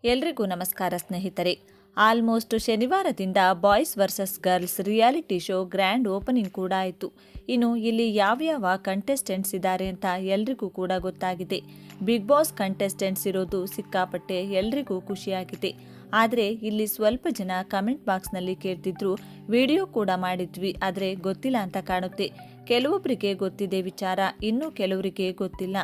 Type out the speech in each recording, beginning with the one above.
ಎಲ್ರಿಗೂ ನಮಸ್ಕಾರ ಸ್ನೇಹಿತರೆ. ಆಲ್ಮೋಸ್ಟ್ ಶನಿವಾರದಿಂದ boys versus girls reality show grand opening ಕೂಡ ಆಯಿತು. ಇನ್ನು ಇಲ್ಲಿ ಯಾವ್ಯಾವ ಕಂಟೆಸ್ಟೆಂಟ್ಸ್ ಇದ್ದಾರೆ ಅಂತ ಎಲ್ರಿಗೂ ಕೂಡ ಗೊತ್ತಾಗಿದೆ. ಬಿಗ್ ಬಾಸ್ ಕಂಟೆಸ್ಟೆಂಟ್ಸ್ ಇರೋದು ಸಿಕ್ಕಾಪಟ್ಟೆ ಎಲ್ರಿಗೂ ಖುಷಿಯಾಗಿದೆ. ಆದರೆ ಇಲ್ಲಿ ಸ್ವಲ್ಪ ಜನ ಕಮೆಂಟ್ ಬಾಕ್ಸ್ನಲ್ಲಿ ಕೇಳ್ತಿದ್ರು, ವಿಡಿಯೋ ಕೂಡ ಮಾಡಿದ್ವಿ ಆದರೆ ಗೊತ್ತಿಲ್ಲ ಅಂತ ಕಾಣುತ್ತೆ. ಕೆಲವೊಬ್ಬರಿಗೆ ಗೊತ್ತಿದೆ ವಿಚಾರ, ಇನ್ನು ಕೆಲವರಿಗೆ ಗೊತ್ತಿಲ್ಲ.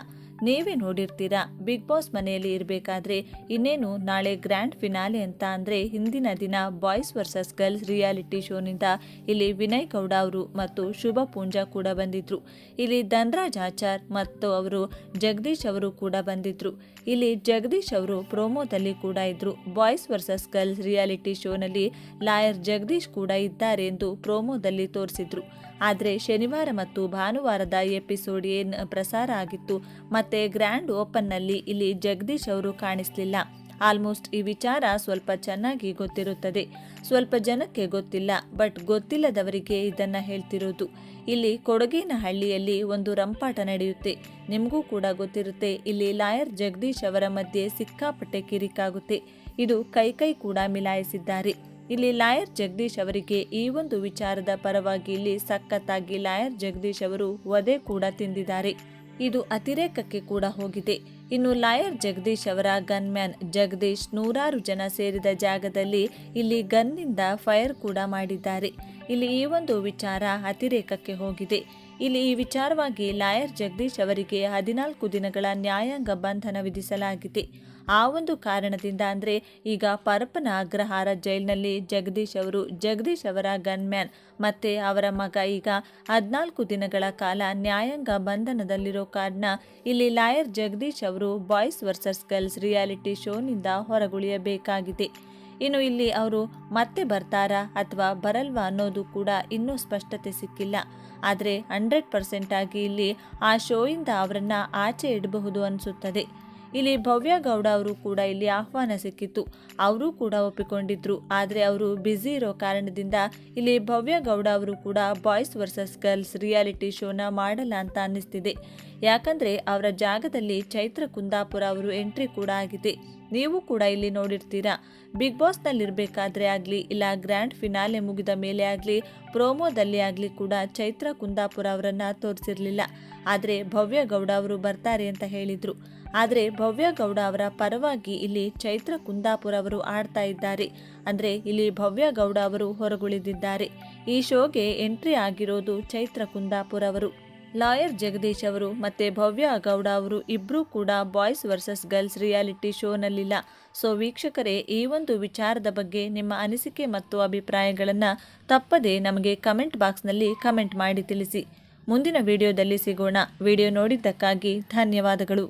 ನೀವೇ ನೋಡಿರ್ತೀರಾ, ಬಿಗ್ ಬಾಸ್ ಮನೆಯಲ್ಲಿ ಇರಬೇಕಾದ್ರೆ ಇನ್ನೇನು ನಾಳೆ ಗ್ರ್ಯಾಂಡ್ ಫಿನಾಲೆ ಅಂತ ಅಂದರೆ ಹಿಂದಿನ ದಿನ ಬಾಯ್ಸ್ ವರ್ಸಸ್ ಗರ್ಲ್ಸ್ ರಿಯಾಲಿಟಿ ಶೋನಿಂದ ಇಲ್ಲಿ ವಿನಯ್ ಗೌಡ ಅವರು ಮತ್ತು ಶುಭ ಪೂಂಜಾ ಕೂಡ ಬಂದಿದ್ರು. ಇಲ್ಲಿ ಧನ್ರಾಜ್ ಆಚಾರ್ ಮತ್ತು ಅವರು ಜಗದೀಶ್ ಅವರು ಕೂಡ ಬಂದಿದ್ರು. ಇಲ್ಲಿ ಜಗದೀಶ್ ಅವರು ಪ್ರೋಮೋದಲ್ಲಿ ಕೂಡ ಇದ್ರು. ಬಾಯ್ಸ್ ವರ್ಸಸ್ ಗರ್ಲ್ಸ್ ರಿಯಾಲಿಟಿ ಶೋನಲ್ಲಿ ಲಾಯರ್ ಜಗದೀಶ್ ಕೂಡ ಇದ್ದಾರೆ ಎಂದು ಪ್ರೋಮೋದಲ್ಲಿ ತೋರಿಸಿದ್ರು. ಆದರೆ ಶನಿವಾರ ಮತ್ತು ಭಾನುವಾರದ ಎಪಿಸೋಡ್ ಏನು ಪ್ರಸಾರ ಆಗಿತ್ತು ಮತ್ತೆ ಗ್ರ್ಯಾಂಡ್ ಓಪನ್ನಲ್ಲಿ ಇಲ್ಲಿ ಜಗದೀಶ್ ಅವರು ಕಾಣಿಸಲಿಲ್ಲ. ಆಲ್ಮೋಸ್ಟ್ ಈ ವಿಚಾರ ಸ್ವಲ್ಪ ಚೆನ್ನಾಗಿ ಗೊತ್ತಿರುತ್ತದೆ, ಸ್ವಲ್ಪ ಜನಕ್ಕೆ ಗೊತ್ತಿಲ್ಲ. ಬಟ್ ಗೊತ್ತಿಲ್ಲದವರಿಗೆ ಇದನ್ನು ಹೇಳ್ತಿರೋದು. ಇಲ್ಲಿ ಕೊಡಗೇನಹಳ್ಳಿಯಲ್ಲಿ ಒಂದು ರಂಪಾಟ ನಡೆಯುತ್ತೆ, ನಿಮಗೂ ಕೂಡ ಗೊತ್ತಿರುತ್ತೆ. ಇಲ್ಲಿ ಲಾಯರ್ ಜಗದೀಶ್ ಅವರ ಮಧ್ಯೆ ಸಿಕ್ಕಾಪಟ್ಟೆ ಕಿರಿಕಾಗುತ್ತೆ. ಇದು ಕೈ ಕೂಡ ಮಿಲಾಯಿಸಿದ್ದಾರೆ. ಇಲ್ಲಿ ಲಾಯರ್ ಜಗದೀಶ್ ಅವರಿಗೆ ಈ ಒಂದು ವಿಚಾರದ ಪರವಾಗಿ ಇಲ್ಲಿ ಸಖತ್ತಾಗಿ ಲಾಯರ್ ಜಗದೀಶ್ ಅವರು ವಧೆ ಕೂಡ ತಿಂದಿದ್ದಾರೆ. ಇದು ಅತಿರೇಕಕ್ಕೆ ಕೂಡ ಹೋಗಿದೆ. ಇನ್ನು ಲಾಯರ್ ಜಗದೀಶ್ ಅವರ ಗನ್ಮ್ಯಾನ್ ಜಗದೀಶ್ ನೂರಾರು ಜನ ಸೇರಿದ ಜಾಗದಲ್ಲಿ ಇಲ್ಲಿ ಗನ್ನಿಂದ ಫೈರ್ ಕೂಡ ಮಾಡಿದ್ದಾರೆ. ಇಲ್ಲಿ ಈ ಒಂದು ವಿಚಾರ ಅತಿರೇಕಕ್ಕೆ ಹೋಗಿದೆ. ಇಲ್ಲಿ ಈ ವಿಚಾರವಾಗಿ ಲಾಯರ್ ಜಗದೀಶ್ ಅವರಿಗೆ 14 ದಿನಗಳ ನ್ಯಾಯಾಂಗ ಬಂಧನ ವಿಧಿಸಲಾಗಿದೆ. ಆ ಒಂದು ಕಾರಣದಿಂದ ಅಂದರೆ ಈಗ ಪರಪ್ಪನ ಅಗ್ರಹಾರ ಜೈಲಿನಲ್ಲಿ ಜಗದೀಶ್ ಅವರ ಗನ್ಮ್ಯಾನ್ ಮತ್ತು ಅವರ ಮಗ ಈಗ 14 ದಿನಗಳ ಕಾಲ ನ್ಯಾಯಾಂಗ ಬಂಧನದಲ್ಲಿರೋ ಕಾರಣ ಇಲ್ಲಿ ಲಾಯರ್ ಜಗದೀಶ್ ಅವರು ಬಾಯ್ಸ್ ವರ್ಸಸ್ ಗರ್ಲ್ಸ್ ರಿಯಾಲಿಟಿ ಶೋನಿಂದ ಹೊರಗುಳಿಯಬೇಕಾಗಿದೆ. ಇನ್ನು ಇಲ್ಲಿ ಅವರು ಮತ್ತೆ ಬರ್ತಾರಾ ಅಥವಾ ಬರಲ್ವಾ ಅನ್ನೋದು ಕೂಡ ಇನ್ನೂ ಸ್ಪಷ್ಟತೆ ಸಿಕ್ಕಿಲ್ಲ. ಆದರೆ 100% ಆಗಿ ಇಲ್ಲಿ ಆ ಶೋಯಿಂದ ಅವರನ್ನು ಆಚೆ ಇಡಬಹುದು ಅನಿಸುತ್ತದೆ. ಇಲ್ಲಿ ಭವ್ಯ ಗೌಡ ಅವರು ಕೂಡ ಇಲ್ಲಿ ಆಹ್ವಾನ ಸಿಕ್ಕಿತ್ತು, ಅವರು ಕೂಡ ಒಪ್ಪಿಕೊಂಡಿದ್ರು. ಆದರೆ ಅವರು ಬ್ಯುಸಿ ಇರೋ ಕಾರಣದಿಂದ ಇಲ್ಲಿ ಭವ್ಯ ಗೌಡ ಅವರು ಕೂಡ ಬಾಯ್ಸ್ ವರ್ಸಸ್ ಗರ್ಲ್ಸ್ ರಿಯಾಲಿಟಿ ಶೋನ ಮಾಡಲ್ಲ ಅಂತ ಅನ್ನಿಸ್ತಿದೆ. ಯಾಕಂದರೆ ಅವರ ಜಾಗದಲ್ಲಿ ಚೈತ್ರ ಕುಂದಾಪುರ ಅವರು ಎಂಟ್ರಿ ಕೂಡ ಆಗಿದೆ. ನೀವು ಕೂಡ ಇಲ್ಲಿ ನೋಡಿರ್ತೀರಾ, ಬಿಗ್ ಬಾಸ್ನಲ್ಲಿರಬೇಕಾದ್ರೆ ಆಗಲಿ ಇಲ್ಲ ಗ್ರ್ಯಾಂಡ್ ಫಿನಾಲೆ ಮುಗಿದ ಮೇಲೆ ಆಗಲಿ ಪ್ರೋಮೋದಲ್ಲಿ ಆಗಲಿ ಕೂಡ ಚೈತ್ರ ಕುಂದಾಪುರ ಅವರನ್ನು ತೋರಿಸಿರಲಿಲ್ಲ. ಆದರೆ ಭವ್ಯ ಗೌಡ ಅವರು ಬರ್ತಾರೆ ಅಂತ ಹೇಳಿದರು. ಆದರೆ ಭವ್ಯ ಗೌಡ ಅವರ ಪರವಾಗಿ ಇಲ್ಲಿ ಚೈತ್ರ ಕುಂದಾಪುರ ಅವರು ಆಡ್ತಾ ಇದ್ದಾರೆ. ಅಂದರೆ ಇಲ್ಲಿ ಭವ್ಯ ಗೌಡ ಅವರು ಹೊರಗುಳಿದಿದ್ದಾರೆ. ಈ ಶೋಗೆ ಎಂಟ್ರಿ ಆಗಿರೋದು ಚೈತ್ರ ಕುಂದಾಪುರ ಅವರು. ಲಾಯರ್ ಜಗದೀಶ್ ಅವರು ಮತ್ತು ಭವ್ಯ ಗೌಡ ಅವರು ಇಬ್ಬರೂ ಕೂಡ ಬಾಯ್ಸ್ ವರ್ಸಸ್ ಗರ್ಲ್ಸ್ ರಿಯಾಲಿಟಿ ಶೋನಲ್ಲಿಲ್ಲ. ಸೊ ವೀಕ್ಷಕರೇ, ಈ ಒಂದು ವಿಚಾರದ ಬಗ್ಗೆ ನಿಮ್ಮ ಅನಿಸಿಕೆ ಮತ್ತು ಅಭಿಪ್ರಾಯಗಳನ್ನು ತಪ್ಪದೆ ನಮಗೆ ಕಮೆಂಟ್ ಬಾಕ್ಸ್ನಲ್ಲಿ ಕಮೆಂಟ್ ಮಾಡಿ ತಿಳಿಸಿ. ಮುಂದಿನ ವಿಡಿಯೋದಲ್ಲಿ ಸಿಗೋಣ. ವಿಡಿಯೋ ನೋಡಿದ್ದಕ್ಕಾಗಿ ಧನ್ಯವಾದಗಳು.